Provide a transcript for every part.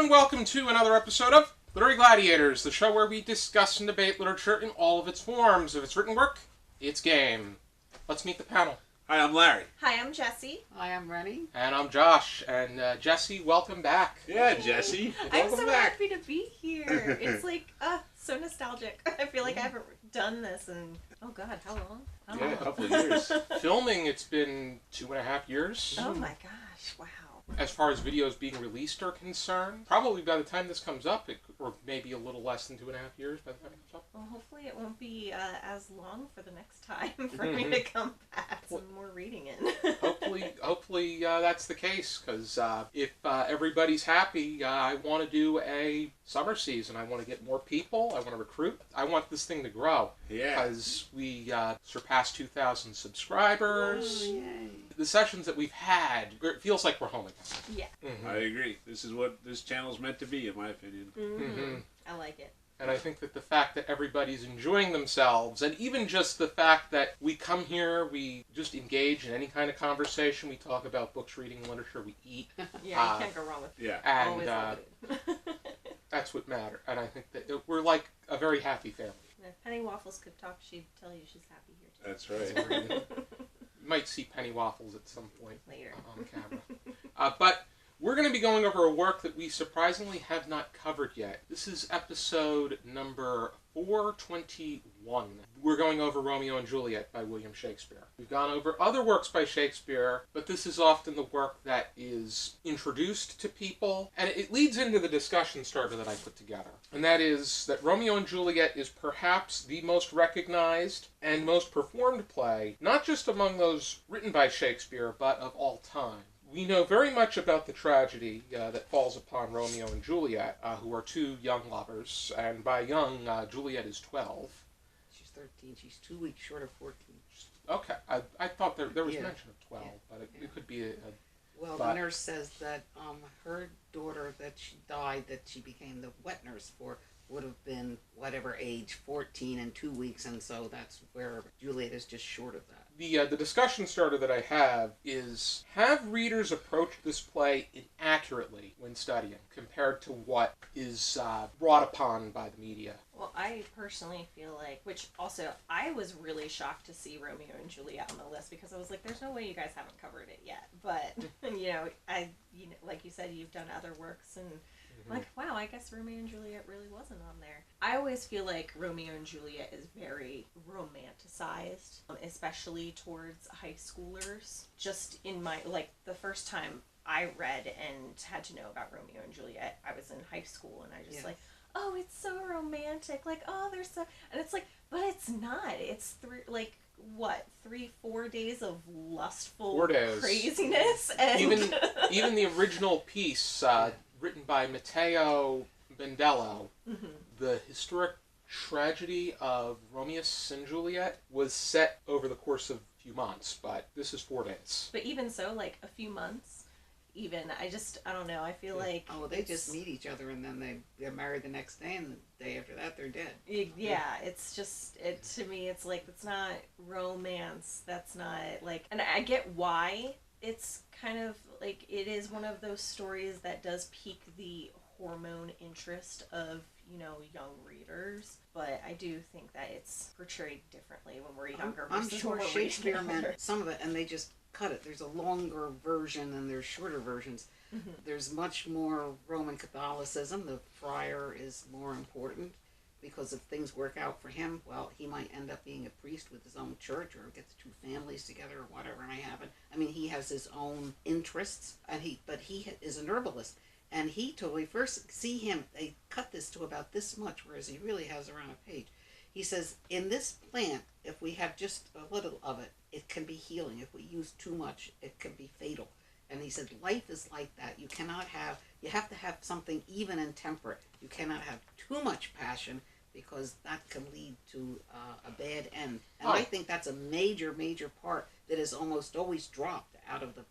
and welcome to another episode of Literary Gladiators, the show where we discuss and debate literature in all of its forms. If it's written work, it's game. Let's meet the panel. Hi, I'm Larry. Hi, I'm Jesi. Hi, I'm Renny. And I'm Josh. And Jesi, welcome back. Yeah, Jesi. I'm so Welcome back. happy to be here. It's like, so nostalgic. I feel like I haven't done this in, oh God, how long? Yeah, a couple of years. Filming, it's been 2.5 years. Oh my gosh, wow. As far as videos being released are concerned, probably by the time this comes up, or maybe a little less than 2.5 years by the time it comes up. Well, hopefully it won't be as long for the next time for me to come back. Some more reading in. Hopefully that's the case, because if everybody's happy, I want to do a summer season. I want to get more people. I want to recruit. I want this thing to grow. Yeah. Because we surpassed 2,000 subscribers. Oh, yay. The sessions that we've had, it feels like we're home again. Yeah. Mm-hmm. I agree. This is what this channel's meant to be, in my opinion. Mm-hmm. I like it. And I think that the fact that everybody's enjoying themselves, and even just the fact that we come here, we just engage in any kind of conversation, we talk about books, reading, literature, we eat. Yeah, you can't go wrong with it. Yeah. And Always love it. that's what matters. And I think that we're like a very happy family. If Penny Waffles could talk, she'd tell you she's happy here too. That's right. You might see Penny Waffles at some point Later. on camera. But we're going to be going over a work that we surprisingly have not covered yet. This is episode number 421. We're going over Romeo and Juliet by William Shakespeare. We've gone over other works by Shakespeare, but this is often the work that is introduced to people, and it leads into the discussion starter that I put together. And that is that Romeo and Juliet is perhaps the most recognized and most performed play, not just among those written by Shakespeare, but of all time. We know very much about the tragedy that falls upon Romeo and Juliet, who are two young lovers, and by young, Juliet is 12. She's 13. She's 2 weeks short of 14. Okay, I thought there was Yeah. mention of 12, but it could be Well, but- the nurse says that her daughter that she died, that she became the wet nurse for, would have been whatever age, 14 and 2 weeks, and so that's where Juliet is just short of that. The discussion starter that I have is, have readers approached this play inaccurately when studying, compared to what is brought upon by the media? Well, I personally feel like, which also, I was really shocked to see Romeo and Juliet on the list, because I was like, there's no way you guys haven't covered it yet. But, like you said, you've done other works, and I'm like, wow, I guess Romeo and Juliet really wasn't on there. I always feel like Romeo and Juliet is very romanticized, especially towards high schoolers. Just in my, the first time I read and had to know about Romeo and Juliet, I was in high school, and I just oh, it's so romantic, oh, they're so, and it's like, but it's not, it's 3-4 days of lustful 4 days. craziness, and even the original piece, written by Matteo Bandello, the historic tragedy of Romeo and Juliet was set over the course of a few months, but this is 4 days. But even so, a few months, even, I don't know, I feel like... Oh, well, they just meet each other, and then they're married the next day, and the day after that, they're dead. Yeah, it's just, to me, it's it's not romance, that's not, and I get why it's kind of, it is one of those stories that does pique the hormone interest of, young readers, but I do think that it's portrayed differently when we're younger. I'm versus sure when we're Shakespeare older. meant some of it, and they just cut it. There's a longer version and there's shorter versions. There's much more Roman Catholicism. The friar is more important, because if things work out for him, well, he might end up being a priest with his own church, or get the two families together, or whatever may happen. I mean, he has his own interests, but he is an herbalist. And we first see him, they cut this to about this much, whereas he really has around a page. He says, in this plant, if we have just a little of it, it can be healing. If we use too much, it can be fatal. And he said, life is like that. You have to have something even and temperate. You cannot have too much passion, because that can lead to a bad end. And I think that's a major, major part that is almost always dropped out of the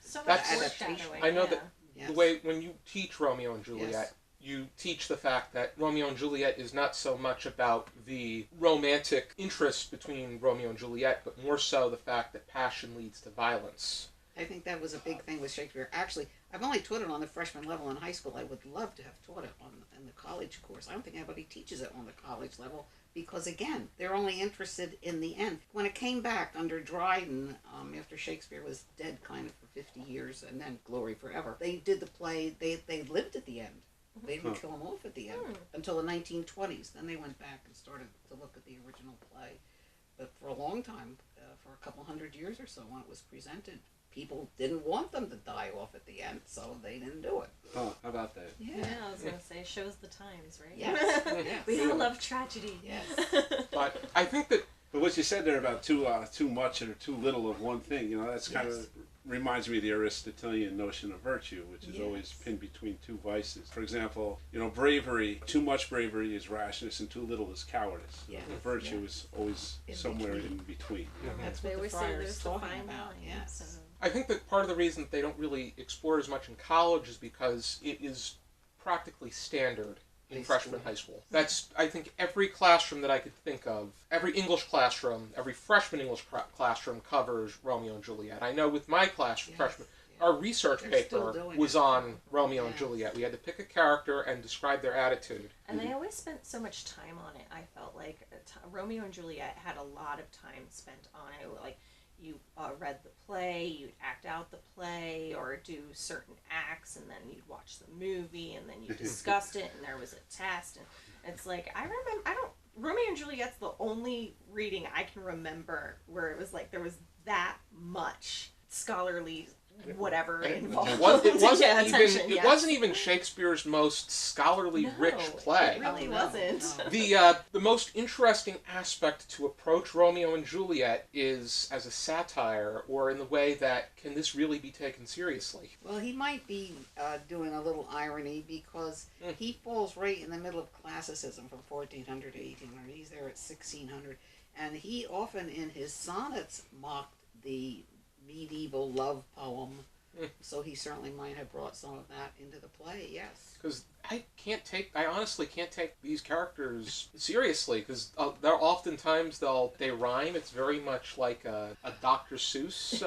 so much adaptation. foreshadowing, I know yeah. that the way, when you teach Romeo and Juliet, you teach the fact that Romeo and Juliet is not so much about the romantic interest between Romeo and Juliet, but more so the fact that passion leads to violence. I think that was a big thing with Shakespeare. Actually, I've only taught it on the freshman level in high school. I would love to have taught it in the college course. I don't think anybody teaches it on the college level because, again, they're only interested in the end. When it came back under Dryden, after Shakespeare was dead kind of for 50 years and then glory forever, they did the play, they lived at the end. They didn't kill him off at the end until the 1920s. Then they went back and started to look at the original play. But for a long time, for a couple hundred years or so, when it was presented, people didn't want them to die off at the end, so they didn't do it. Oh, how about that? Yeah, I was gonna say shows the times, right? Yes. Yes. We all love tragedy. Yes. But I think that But what you said there about too much or too little of one thing, you know, that's kind of reminds me of the Aristotelian notion of virtue, which is always pinned between two vices. For example, you know, bravery, too much bravery is rashness and too little is cowardice. Yeah. Virtue is always somewhere in between. That's They what the always say friars there's the talking fine about. line. Yes. So. I think that part of the reason that they don't really explore as much in college is because it is practically standard in freshman high school. That's, I think, every classroom that I could think of, every English classroom, every freshman English classroom covers Romeo and Juliet. I know with my class, freshman, our research paper was on Romeo and Juliet. We had to pick a character and describe their attitude. And they always spent so much time on it. I felt like Romeo and Juliet had a lot of time spent on it. Like, you read the play, you'd act out the play, or do certain acts, and then you'd watch the movie, and then you discussed it, and there was a test. And it's like, Romeo and Juliet's the only reading I can remember where it was like there was that much scholarly whatever involved. It wasn't even Shakespeare's most scholarly rich play. It really wasn't. The most interesting aspect to approach Romeo and Juliet is as a satire, or in the way that, can this really be taken seriously? Well, he might be doing a little irony because he falls right in the middle of classicism from 1400 to 1800. He's there at 1600. And he often in his sonnets mocked the medieval love poem, so he certainly might have brought some of that into the play. Yes, because I honestly can't take these characters seriously, because they're oftentimes they rhyme. It's very much like a Dr. Seuss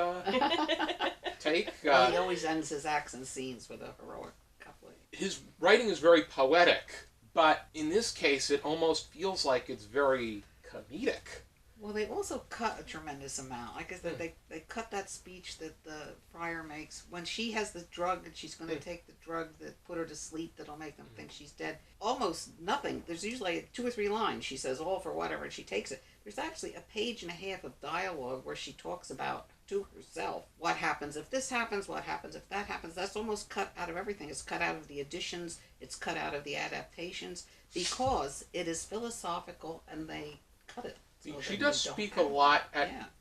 take. He always ends his acts and scenes with a heroic couplet. His writing is very poetic, but in this case it almost feels like it's very comedic. Well, they also cut a tremendous amount. Like I said, they cut that speech that the friar makes when she has the drug and she's going to take the drug that put her to sleep that'll make them think she's dead. Almost nothing. There's usually 2 or 3 lines. She says, all for whatever, and she takes it. There's actually a page and a half of dialogue where she talks about to herself what happens if this happens, what happens if that happens. That's almost cut out of everything. It's cut out of the additions. It's cut out of the adaptations because it is philosophical and they cut it. So she does speak a lot.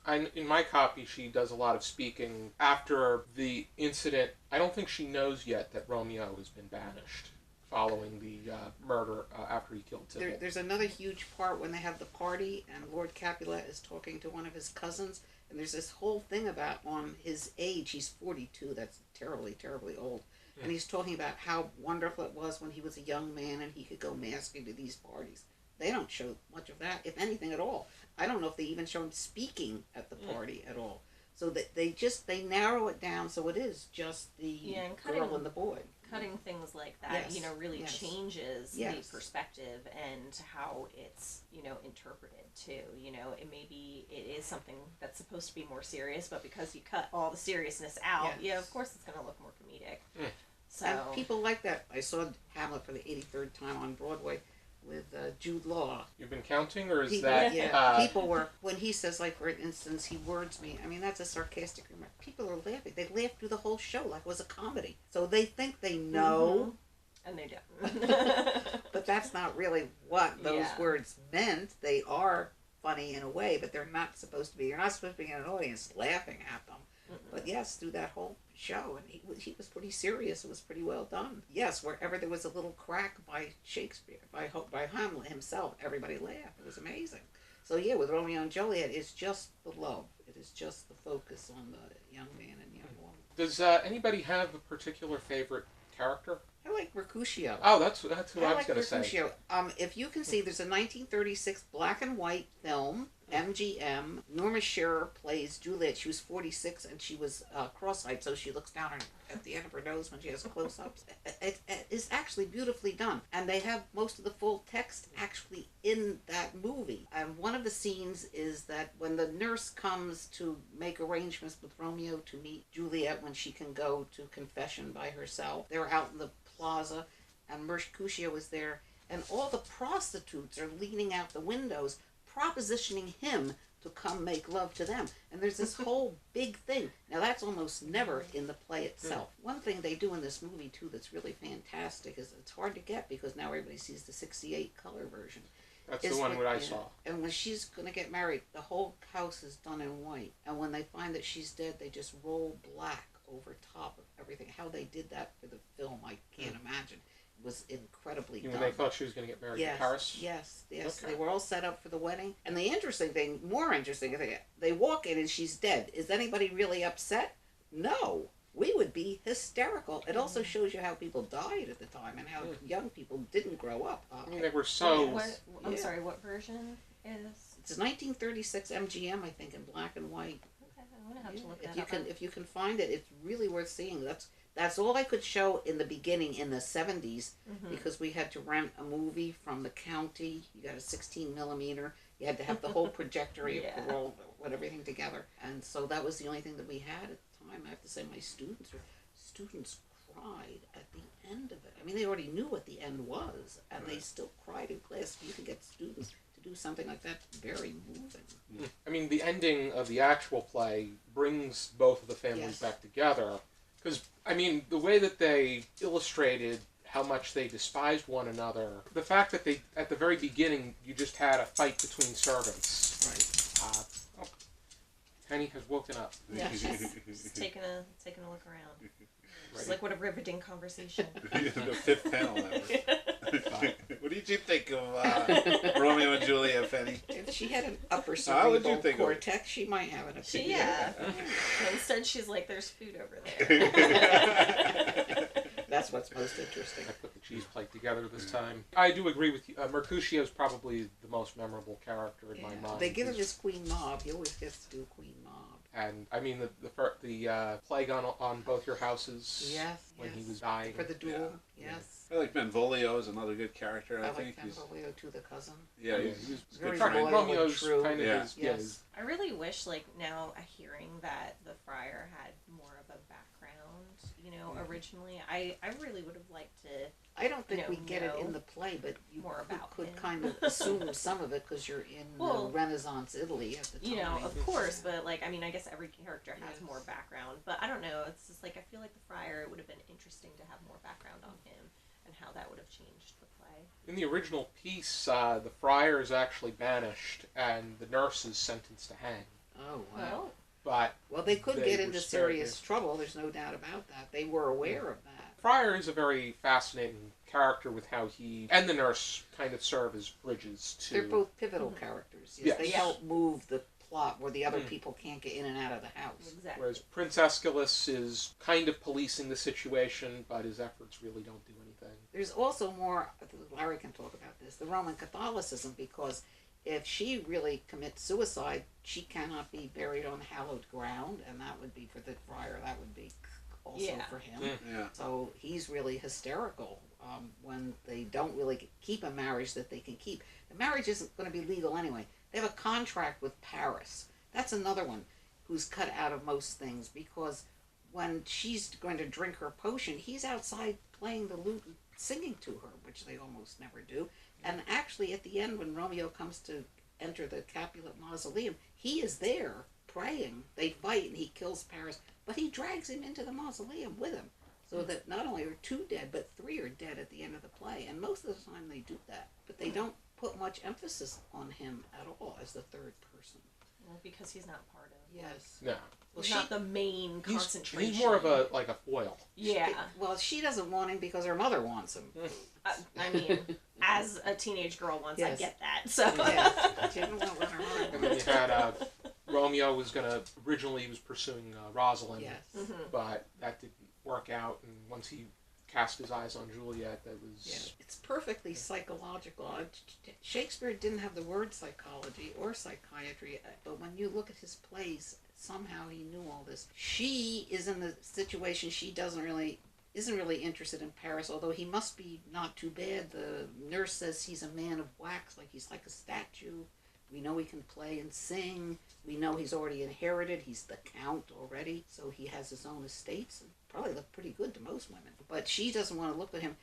In my copy, she does a lot of speaking after the incident. I don't think she knows yet that Romeo has been banished following the murder after he killed Tybalt. There's another huge part when they have the party and Lord Capulet is talking to one of his cousins, and there's this whole thing about on his age. He's 42. That's terribly, terribly old. And he's talking about how wonderful it was when he was a young man and he could go masking to these parties. They don't show much of that, if anything at all. I don't know if they even show him speaking at the party at all. So that they narrow it down so it is just the girl and the boy. Cutting things like that, really changes the perspective and how it's, interpreted too. It is something that's supposed to be more serious, but because you cut all the seriousness out, of course it's going to look more comedic. So and people like that. I saw Hamlet for the 83rd time on Broadway with Jude Law. You've been counting, or is that... people were, when he says, like, for instance, he words me, I mean, that's a sarcastic remark. People are laughing. They laughed through the whole show like it was a comedy. So they think they know. And they don't. But that's not really what those words meant. They are funny in a way, but they're not supposed to be. You're not supposed to be in an audience laughing at them. But yes, through that whole show, and he was pretty serious. It was pretty well done. Yes, wherever there was a little crack by Shakespeare, by Hamlet himself, everybody laughed. It was amazing. So yeah, with Romeo and Juliet, it's just the love. It is just the focus on the young man and young woman. Does anybody have a particular favorite character? I like Mercutio. Oh, that's who I was going to say. If you can see, there's a 1936 black and white film MGM. Norma Shearer plays Juliet. She was 46 and she was cross-eyed, so she looks down at the end of her nose when she has close-ups. It is actually beautifully done. And they have most of the full text actually in that movie. And one of the scenes is that when the nurse comes to make arrangements with Romeo to meet Juliet when she can go to confession by herself, they're out in the plaza and Mercutio is there, and all the prostitutes are leaning out the windows propositioning him to come make love to them. And there's this whole big thing. Now that's almost never in the play itself. One thing they do in this movie too that's really fantastic is it's hard to get because now everybody sees the 68 color version. That's the one that I saw. And when she's going to get married, the whole house is done in white. And when they find that she's dead, they just roll black over top of everything. How they did that for the film, I can't imagine. It was incredibly done. When they thought she was going to get married in Paris? Yes. Okay. They were all set up for the wedding. And the more interesting thing, they walk in and she's dead. Is anybody really upset? No. We would be hysterical. It also shows you how people died at the time and how young people didn't grow up. I mean, they were so... I'm sorry, what version is... It's 1936 MGM, I think, in black and white. Okay, I'm going to have to look that up. If you can find it, it's really worth seeing. That's all I could show in the beginning in the 70s because we had to rent a movie from the county. You got a 16 millimeter. You had to have the whole projector, you could roll everything together. And so that was the only thing that we had at the time. I have to say my students cried at the end of it. I mean, they already knew what the end was, and they still cried in class. You can get students to do something like that, very moving. I mean, the ending of the actual play brings both of the families back together. Because, I mean, the way that they illustrated how much they despised one another, the fact that they, at the very beginning, you just had a fight between servants. Right. Penny has woken up. Yeah, she's taking a look around. It's like, what a riveting conversation. The fifth panel ever. What did you think of Romeo and Juliet, Penny? If she had an upper cerebral cortex, she might have an opinion. Yeah. Instead, she's like, there's food over there. That's what's most interesting. I put the cheese plate together this time. I do agree with you. Mercutio is probably the most memorable character in my mind. They give him his Queen Mab. He always gets to do Queen Mab. And, I mean, the plague on both your houses when he was dying. For the duel, yes. I like Benvolio is another good character, I think. I like Benvolio too, the cousin. Yeah, he was very good. Romeo's true. kind of Yes. I really wish, like, now hearing that the friar had more of a background, you know, originally. I really would have liked to... I don't think we get it in the play, but you could kind of assume some of it because you're in Renaissance Italy at the time. You know, of course, but, like, I mean, I guess every character has more background. But I don't know, it's just, like, I feel like the friar, it would have been interesting to have more background on him and how that would have changed the play. In the original piece, the friar is actually banished and the nurse is sentenced to hang. Oh, wow. Well, they could get into serious trouble, there's no doubt about that. They were aware of that. Friar is a very fascinating character with how he and the nurse kind of serve as bridges to... They're both pivotal characters. Yes. They help move the plot where the other people can't get in and out of the house. Exactly. Whereas Prince Aeschylus is kind of policing the situation, but his efforts really don't do anything. There's also more, Larry can talk about this, the Roman Catholicism, because if she really commits suicide, she cannot be buried on hallowed ground, and that would be for the friar, that would be also for him. Yeah. So he's really hysterical when they don't really keep a marriage that they can keep. The marriage isn't going to be legal anyway. They have a contract with Paris. That's another one who's cut out of most things, because when she's going to drink her potion, he's outside playing the lute and singing to her, which they almost never do. And actually at the end, when Romeo comes to enter the Capulet mausoleum, he is there praying. They fight and he kills Paris, but he drags him into the mausoleum with him. So that not only are 2 dead, but 3 are dead at the end of the play. And most of the time they do that. But they don't put much emphasis on him at all as the third person. Well, because he's not part of it. Yes. No. Well, he's not the main concentration. He's more of a foil. Yeah. She doesn't want him because her mother wants him. I mean, as a teenage girl once, I get that. So. Yes. She didn't want her mother. And then you had Romeo was originally he was pursuing Rosalind, yes. but that didn't work out. And once he cast his eyes on Juliet. That was... Yeah, it's perfectly psychological. Shakespeare didn't have the word psychology or psychiatry, but when you look at his plays, somehow he knew all this. She is in the situation she isn't really interested in Paris, although he must be not too bad. The nurse says he's a man of wax, like he's like a statue. We know he can play and sing. We know he's already inherited. He's the count already, so he has his own estates and probably look pretty good to most women. But she doesn't want to look at him.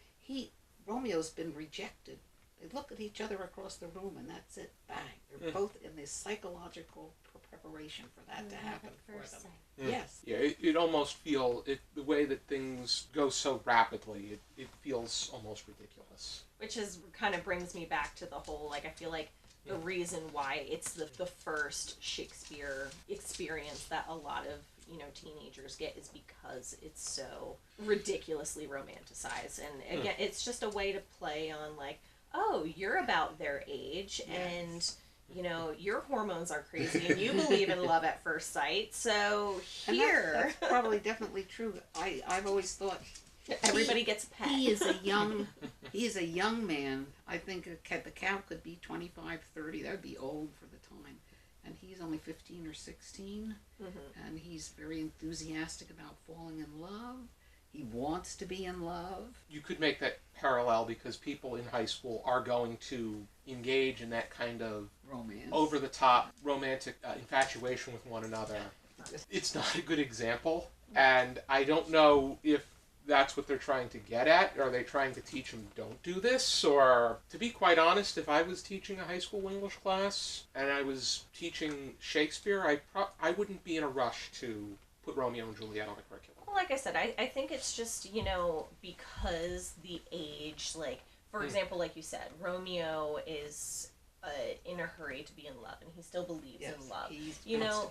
Romeo's been rejected. They look at each other across the room, and that's it. Bang. They're both in this psychological preparation for that to happen for them. Yes. Yeah, it almost the way that things go so rapidly, it feels almost ridiculous. Which kind of brings me back to the whole, like, I feel like the reason why it's the first Shakespeare experience that a lot of, teenagers get is because it's so ridiculously romanticized. And again, it's just a way to play on, like, oh, you're about their age, and your hormones are crazy, and you believe in love at first sight. So here, and that's probably definitely true. I've always thought everybody gets a pet. He is a young man. I think the count could be 25, 30. That would be old for the time. And he's only 15 or 16, and he's very enthusiastic about falling in love. He wants to be in love. You could make that parallel because people in high school are going to engage in that kind of romance, over-the-top romantic infatuation with one another. It's not a good example, and I don't know if that's what they're trying to get at. Are they trying to teach them don't do this? Or, to be quite honest, if I was teaching a high school English class and I was teaching Shakespeare, I wouldn't be in a rush to put Romeo and Juliet on the curriculum. Well, like I said, I think it's just, because the age, like, for example, like you said, Romeo is in a hurry to be in love, and he still believes in love.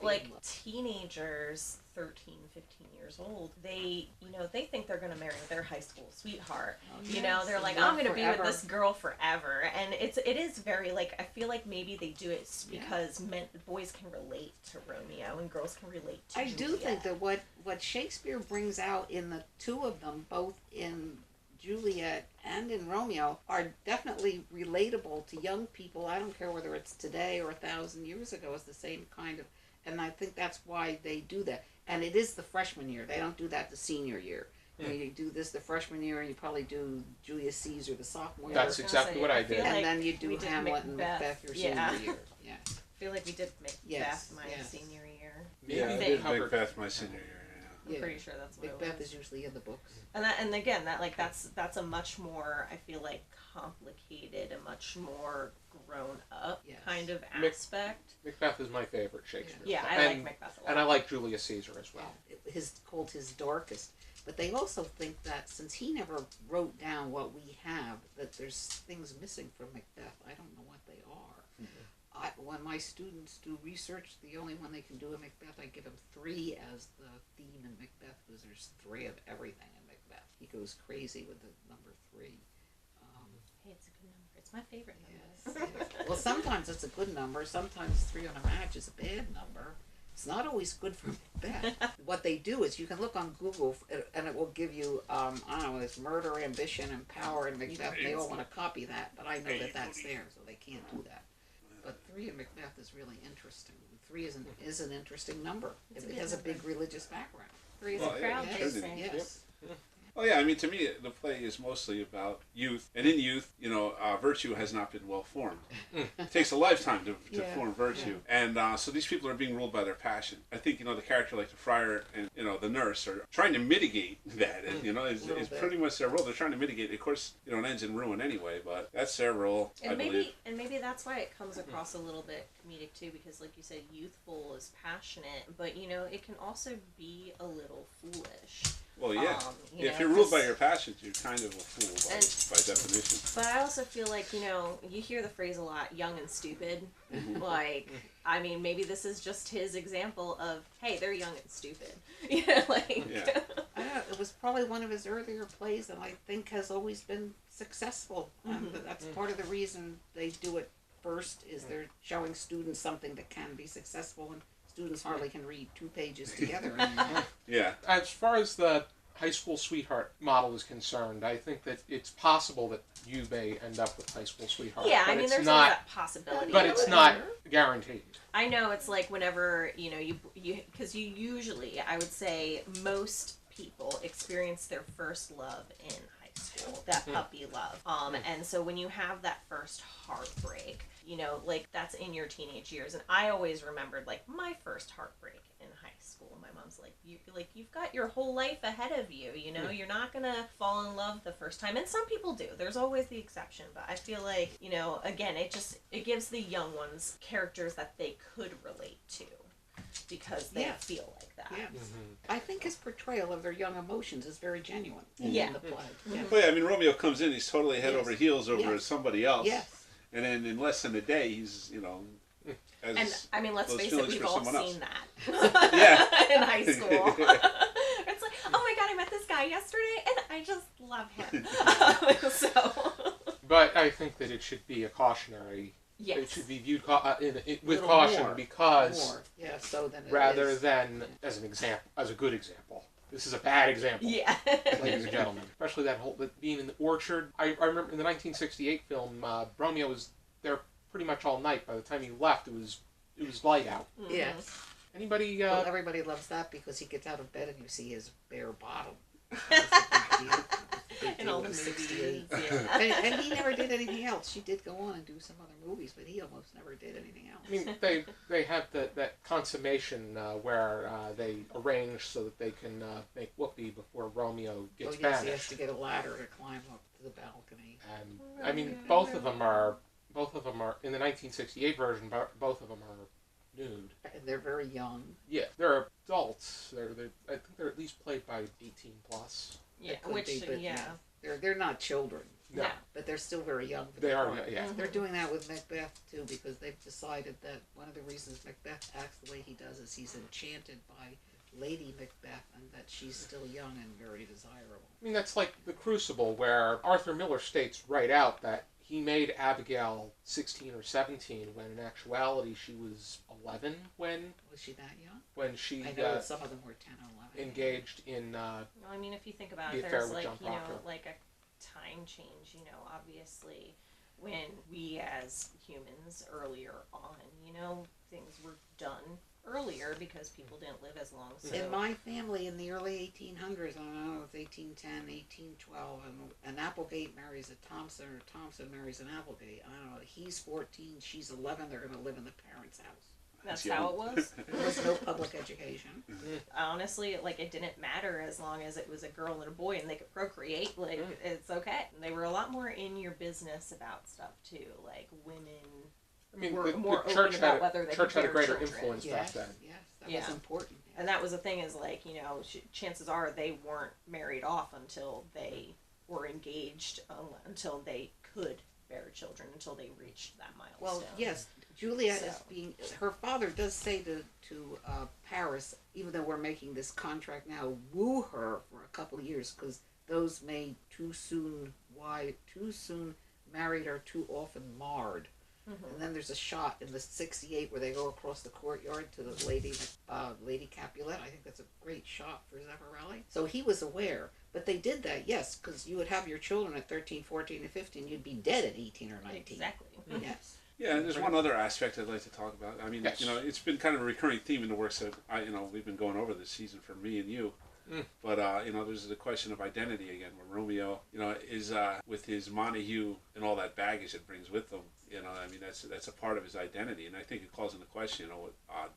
Like, teenagers, 13, 15 years old, they think they're going to marry their high school sweetheart. They're like, I'm going to be with this girl forever. And it is very, like, I feel like maybe they do it because boys can relate to Romeo and girls can relate to Juliet. I do think that what Shakespeare brings out in the two of them, both in Juliet and in Romeo, are definitely relatable to young people. I don't care whether it's today or 1,000 years ago. It's the same kind of, and I think that's why they do that. And it is the freshman year. They don't do that the senior year. You do this the freshman year, and you probably do Julius Caesar the sophomore year. That's exactly what I did. And then you do Hamlet and Macbeth your senior year. Yeah. I feel like we did Macbeth my senior year. Yeah, I did Macbeth my senior year. I'm pretty sure that's what Macbeth it was. is usually in the books. And again, that's a much more, I feel like, complicated, a much more grown up kind of aspect. Macbeth is my favorite Shakespeare. Yeah, I like Macbeth a lot. And I like Julius Caesar as well. Called his darkest. But they also think that since he never wrote down what we have, that there's things missing from Macbeth. I don't know what they are. When my students do research, the only one they can do in Macbeth, I give them 3 as the theme in Macbeth, because there's 3 of everything in Macbeth. He goes crazy with the number 3. Hey, it's a good number. It's my favorite number. Yes. Well, sometimes it's a good number. Sometimes 3 on a match is a bad number. It's not always good for Macbeth. What they do is you can look on Google, and it will give you, I don't know, there's murder, ambition, and power in Macbeth. They all want to copy that, but I know that that's there, so they can't do that. But 3 in Macbeth is really interesting. 3 is an interesting number. It has a big religious background. 3 is a crowd thing. Yes. Oh yeah, I mean, to me, the play is mostly about youth, and in youth, virtue has not been well formed. It takes a lifetime to form virtue, and so these people are being ruled by their passion. I think the character like the friar and the nurse are trying to mitigate that, and it's pretty much their role. They're trying to mitigate. Of course, it ends in ruin anyway, but that's their role. And I believe. And maybe that's why it comes across a little bit comedic too, because like you said, youthful is passionate, but it can also be a little foolish. Well, yeah. If you're ruled by your passions, you're kind of a fool by definition. But I also feel like, you hear the phrase a lot, young and stupid. Like, I mean, maybe this is just his example of, hey, they're young and stupid. Yeah. I don't know, it was probably one of his earlier plays that I think has always been successful. That's part of the reason they do it first, is they're showing students something that can be successful, and students hardly can read 2 pages together anymore. Yeah. As far as the high school sweetheart model is concerned, I think that it's possible that you may end up with high school sweetheart. Yeah, but I mean, it's there's not, always that possibility. but it's not guaranteed. I know it's like whenever, you because you usually, I would say most people experience their first love in high school, that puppy love. And so when you have that first heartbreak, like that's in your teenage years. And I always remembered like my first heartbreak in high school. My mom's like, you've got your whole life ahead of you, you're not gonna fall in love the first time. And some people do. There's always the exception. But I feel like, again, it gives the young ones characters that they could relate to. Because they feel like that. Yeah. I think his portrayal of their young emotions is very genuine in the play. Yeah. Well, yeah, I mean, Romeo comes in, he's totally head over heels over somebody else. Yes. And then in less than a day, he's, as And I mean, let's face it, we've all seen that. Yeah. In high school. It's like, oh my god, I met this guy yesterday and I just love him. But I think that it should be a cautionary. Yes. It should be viewed with caution more. because So then rather than as an example, as a good example. This is a bad example. Yeah. Ladies and gentlemen. Especially that being in the orchard. I remember in the 1968 film, Romeo was there pretty much all night. By the time he left, it was light out. Yes. Anybody? Well, everybody loves that because he gets out of bed and you see his bare bottom. That's a big deal. In all the movies. 68. Yeah. And he never did anything else. She did go on and do some other movies, but he almost never did anything else. I mean, they have that consummation where they arrange so that they can make whoopee before Romeo gets banished. He has to get a ladder to climb up to the balcony. And I mean, both of them are in the 1968 version. Both of them are nude. And they're very young. Yeah, they're adults. I think they're at least played by 18 plus. Yeah, They're not children. No. But they're still very young. They are, yeah. They're doing that with Macbeth, too, because they've decided that one of the reasons Macbeth acts the way he does is he's enchanted by Lady Macbeth and that she's still young and very desirable. I mean, that's like The Crucible, where Arthur Miller states right out that he made Abigail 16 or 17 when in actuality she was 11 when... Was she that young? When she... I know that some of them were 10 or 11. Engaged in... well, I mean, if you think about the it, affair there's with like, John Proctor. like a time change, obviously when we as humans earlier on, things were done earlier because people didn't live as long. So. In my family in the early 1800s, I don't know, it was 1810, 1812, and an Applegate marries a Thompson or Thompson marries an Applegate. I don't know, he's 14, she's 11, they're going to live in the parents' house. That's how it was? There was no public education. Honestly, it didn't matter as long as it was a girl and a boy and they could procreate. It's okay. They were a lot more in your business about stuff, too. Like, women were more open about whether they could church had a greater children. influence back then. Yes, that was important. Yes. And that was the thing is, chances are they weren't married off until they were engaged, until they could bear children, until they reached that milestone. Well, yes. Juliet is being... Her father does say to Paris, even though we're making this contract now, woo her for a couple of years, because those made too soon married are too often marred. Mm-hmm. And then there's a shot in the 68 where they go across the courtyard to the Lady Capulet. I think that's a great shot for Zeffirelli. So he was aware. But they did that, yes, because you would have your children at 13, 14, and 15. You'd be dead at 18 or 19. Exactly. Yes. Yeah, and there's one other aspect I'd like to talk about. I mean, yes. It's been kind of a recurring theme in the works that we've been going over this season for me and you. But there's the question of identity again, where Romeo, is with his Montague and all that baggage it brings with him. I mean, that's a part of his identity, and I think it calls into question,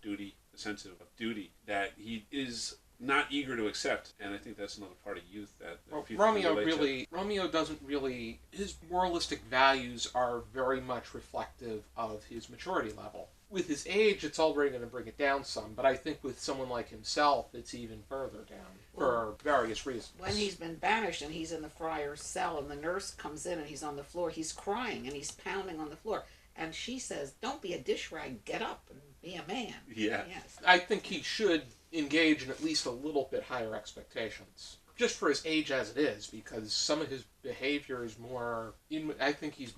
duty, the sense of duty that he is not eager to accept, and I think that's another part of youth that people Romeo doesn't really, his moralistic values are very much reflective of his maturity level. With his age, it's already going to bring it down some, but I think with someone like himself, it's even further down for various reasons. When he's been banished and he's in the friar's cell and the nurse comes in and he's on the floor, he's crying and he's pounding on the floor. And she says, "Don't be a dish rag, get up and be a man." Yeah. Yes. I think he should engage in at least a little bit higher expectations. Just for his age as it is, because some of his behavior is more... I think he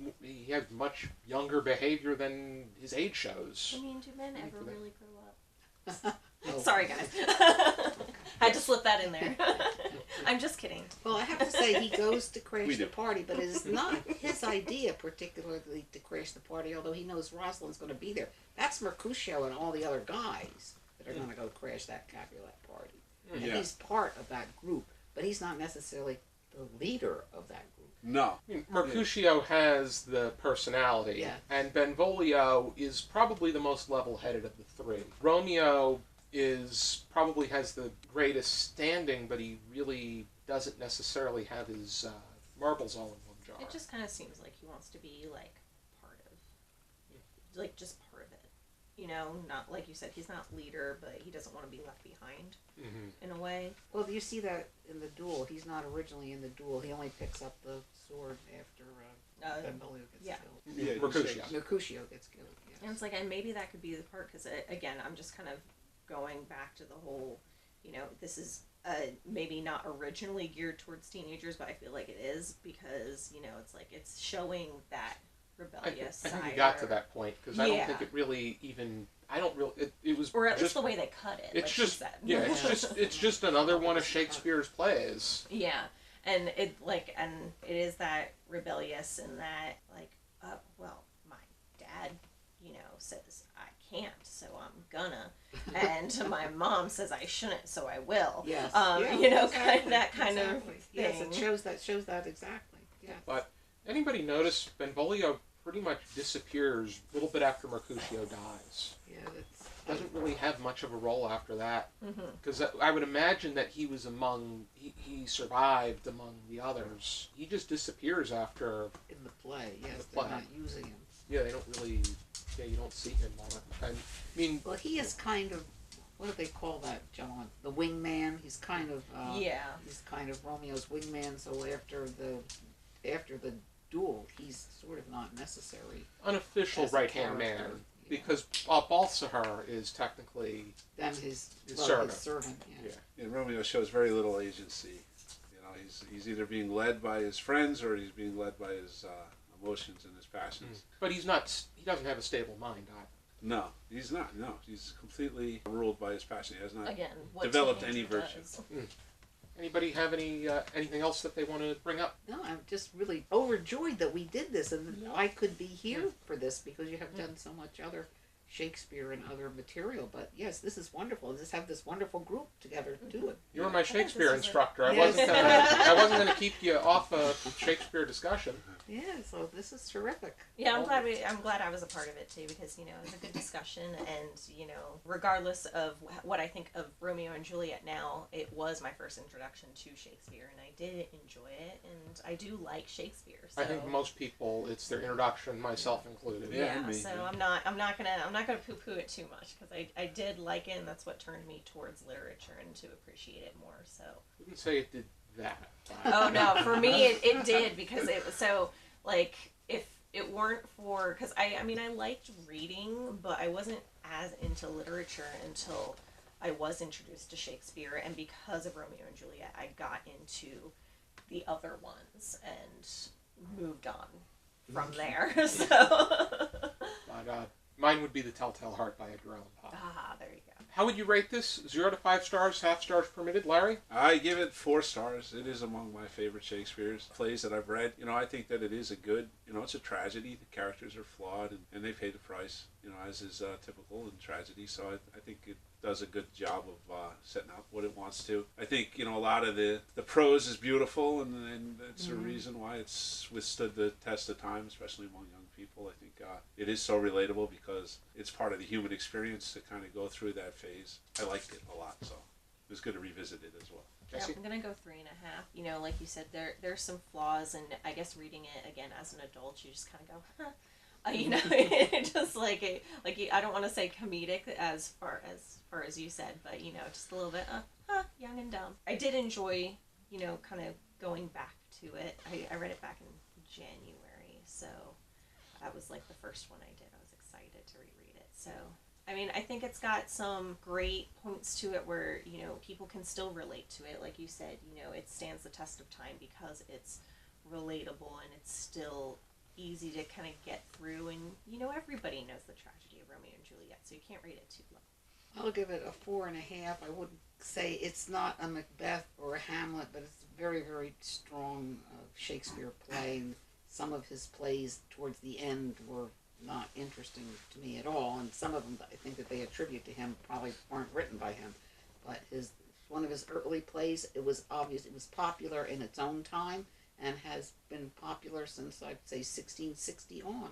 has much younger behavior than his age shows. I mean, do men ever really grow up? Sorry, guys. Had to slip that in there. I'm just kidding. Well, I have to say, he goes to crash the party, but it is not his idea particularly to crash the party, although he knows Rosalind's going to be there. That's Mercutio and all the other guys that are going to go crash that Capulet party. And he's part of that group, but he's not necessarily the leader of that group. No. I mean, Mercutio has the personality, and Benvolio is probably the most level-headed of the three. Romeo probably has the greatest standing, but he really doesn't necessarily have his marbles all in one jar. It just kind of seems like he wants to be, like, part of, like, just part of it. You know, not, like you said, he's not leader, but he doesn't want to be left behind, in a way. Well, you see that in the duel. He's not originally in the duel. He only picks up the sword after Benvolio gets killed. Yeah, Mercutio gets killed, yes. And it's like, and maybe that could be the part, because, again, I'm just kind of going back to the whole, you know, this is maybe not originally geared towards teenagers, but I feel like it is, because, you know, it's like, it's showing that rebellious side. I think you got to that point, because I don't think it really even, it was or at just, least the way they cut it, it's like just, she said. it's just another one of Shakespeare's plays. Yeah, and it is that rebellious and that, like, well, my dad, you know, says I can't, so I'm gonna, and my mom says I shouldn't, so I will. Yes. You know, exactly. that kind of thing. Yes, it shows that exactly. Yeah. But anybody notice Benvolio pretty much disappears a little bit after Mercutio dies. Yeah, Doesn't really have much of a role after that, because I would imagine that he was he survived among the others. He just disappears after in the play. Yes, the they're play. not using him. Yeah, they don't really. Yeah, you don't see him on it. I mean, Well, he is kind of, what do they call that, John? The wingman. He's kind of he's kind of Romeo's wingman. So after the duel, he's sort of not necessary. unofficial as a right-hand man, character, because Balthazar is technically Then his servant. Yeah. And Romeo shows very little agency. You know, he's either being led by his friends or he's being led by his emotions and his passions. But he's not. He doesn't have a stable mind either. No, he's not. No, he's completely ruled by his passion. He has not Again, what developed any teenager virtue. does. Anybody have anything else that they want to bring up? No, I'm just really overjoyed that we did this, and I could be here for this because you have done so much other Shakespeare and other material. But yes, this is wonderful. Just have this wonderful group together to do it. You were my Shakespeare instructor. I Yes. wasn't gonna keep you off a Shakespeare discussion. Yeah, so this is terrific. Yeah, I'm glad I was a part of it too, because, you know, it was a good discussion, and, you know, regardless of what I think of Romeo and Juliet now, it was my first introduction to Shakespeare, and I did enjoy it, and I do like Shakespeare. So. I think most people, it's their introduction, myself included. Yeah. me. So I'm not gonna poo-poo it too much, because I did like it, and that's what turned me towards literature and to appreciate it more. So. I wouldn't say it did that. Oh no, for me it did, because it was so, like, if it weren't for, because I mean I liked reading, but I wasn't as into literature until I was introduced to Shakespeare, and because of Romeo and Juliet I got into the other ones and moved on from there. So But mine would be The Telltale Heart by Edgar Allan Poe. there you go. How would you rate this? 0 to 5 stars, half stars permitted, Larry? I give it 4 stars. It is among my favorite Shakespeare's plays that I've read. You know, I think that it is a good, you know, it's a tragedy. The characters are flawed, and they pay the price, you know, as is typical in tragedy. So I think it does a good job of setting out what it wants to. I think, you know, a lot of the prose is beautiful, and that's a reason why it's withstood the test of time, especially among young people. I think it is so relatable because it's part of the human experience to kind of go through that phase. I liked it a lot, so it was good to revisit it as well. Yeah, I'm gonna go 3.5. You know, like you said, there's some flaws, and I guess reading it again as an adult, you just kind of go, huh. You know, it just I don't want to say comedic as far as you said, but, you know, just a little bit, young and dumb. I did enjoy, you know, kind of going back to it. I read it back in January, so that was like the first one I did. I was excited to reread it. So, I mean, I think it's got some great points to it where, you know, people can still relate to it. Like you said, you know, it stands the test of time because it's relatable and it's still easy to kind of get through, and, you know, everybody knows the tragedy of Romeo and Juliet, so you can't read it too low. I'll give it a 4.5. I wouldn't say it's not a Macbeth or a Hamlet, but it's a very, very strong Shakespeare play. And some of his plays towards the end were not interesting to me at all, and some of them I think that they attribute to him probably weren't written by him. But one of his early plays, it was obvious, it was popular in its own time and has been popular since I'd say 1660 on.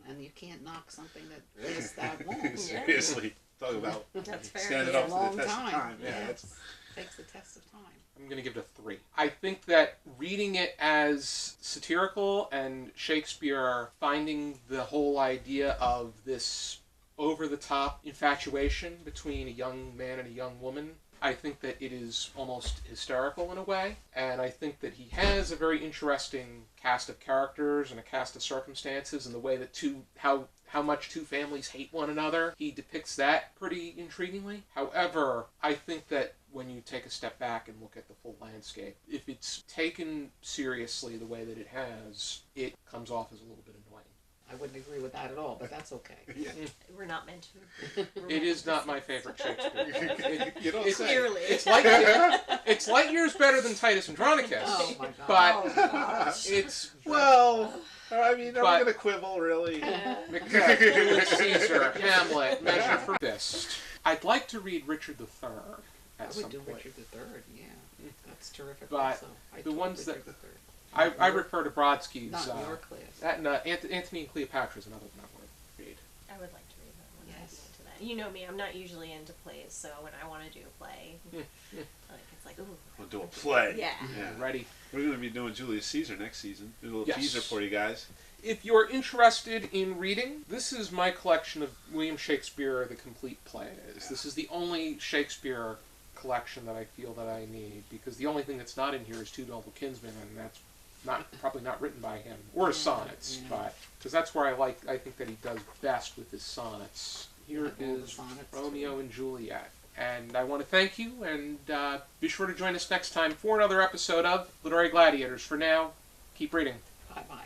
And you can't knock something that lasts that long. Seriously, talk about That's fair. standing Yeah. up to the test of time. Yeah, Yes. Takes the test of time. I'm going to give it a 3. I think that reading it as satirical and Shakespeare finding the whole idea of this over-the-top infatuation between a young man and a young woman, I think that it is almost hysterical in a way, and I think that he has a very interesting cast of characters and a cast of circumstances, and the way that how much two families hate one another. He depicts that pretty intriguingly. However, I think that when you take a step back and look at the full landscape, if it's taken seriously the way that it has, it comes off as a little bit annoying. I wouldn't agree with that at all, but that's okay. Yeah. We're not meant to. It is not my favorite Shakespeare. You don't It's say. Clearly. It's light years better than Titus Andronicus. Oh my God. But Oh, gosh. it's Well, I mean, are we But- going to quibble, really? Macbeth, Julius Caesar, Hamlet, Measure for Fist. I'd like to read Richard III I at would some do point. Richard III, yeah. That's terrific But also. I the taught ones Richard that- III. I refer to Brodsky's. Not in your class. That and Anthony and Cleopatra is another one I want to read. I would like to read that one. Yes. I'd be into that. You know me, I'm not usually into plays, so when I want to do a play, it's like, ooh. We'll do a play. Yeah. Ready? We're going to be doing Julius Caesar next season. Do a little Yes. teaser for you guys. If you're interested in reading, this is my collection of William Shakespeare, the complete plays. Yeah. This is the only Shakespeare collection that I feel that I need, because the only thing that's not in here is Two Noble Kinsmen, and that's probably not written by him, or his sonnets, but because that's where I think that he does best with his sonnets. Here Yeah, all the is sonnets, Romeo too. and Juliet. And I want to thank you, and be sure to join us next time for another episode of Literary Gladiators. For now, keep reading. Bye-bye.